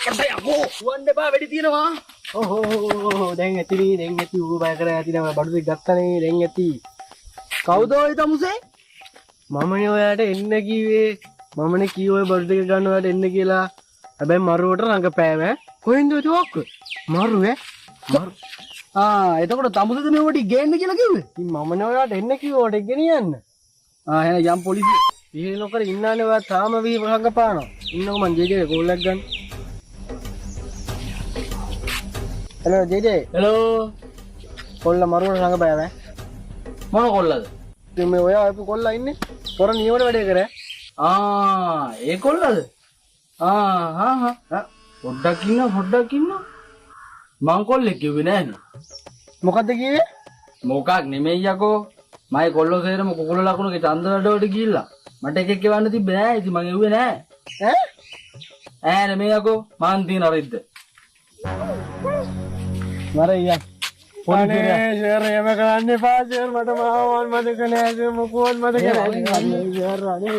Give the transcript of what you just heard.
අට යකෝ වන්න එපා වැඩි තියෙනවා. ඕහෝ දැන් ඇති ඌ බය කරලා ඇති නම බඩු දෙක ගත්තනේ දැන් ඇති. කවුද ඔය තමුසේ? මමනේ ඔයාට එන්න කිව්වේ. මමනේ කිව්වේ බඩු දෙක ගන්න ඔයාට එන්න කියලා. හැබැයි මරුවට රඟපෑම ඈ. කොහෙන්ද ඔය ඔක්ක? මරු ඈ. මරු. එතකොට තමුසේද මෙවට ගේන්න කියලා කිව්වේ? ඉතින් මමනේ ඔයාට එන්න කිව්වා ඔට ගෙනියන්න. එහෙනම් යම් පොලිසිය. විහිළු නොකර ඉන්නානේ ඔයා තාම රඟපානවා. ඉන්නකො මං ජේජේ කෝල්ලක් ගන්න. හලෝ ජේජේ. හෙලෝ. කොල්ල මරුවට රඟපෑම ඈ. මොන කොල්ලද? ඉතින් මේ ඔයා අපු කොල්ලා ඉන්නේ. පොර නියමට වැඩේ කරේ. ඒ කොල්ලද? පොඩ්ඩක් ඉන්න. මං කොල්ලෙක් කිව්වේ නෑනේ. මොකද්ද කිව්වේ? මොකක් නෙමෙයි යකෝ. මයි කොල්ලෝ සේරම කුකුල ලකුණුගේ ඡන්ද වැඩවලට ගිහිල්ලා. මට එකෙක් එවන්න තිබ්බේ නෑ. ඉතින් මං එව්වේ නෑ. ඈ නෙමෙයි යකෝ. මං තියන රිද්ද. මරයියා. අනේ ෂෙර් එහෙම කරන්න එපා ෂෙර් මට මාවන් මතක නෑ ෂෙර් මොකවත් මතක නෑ ෂෙර් අනේ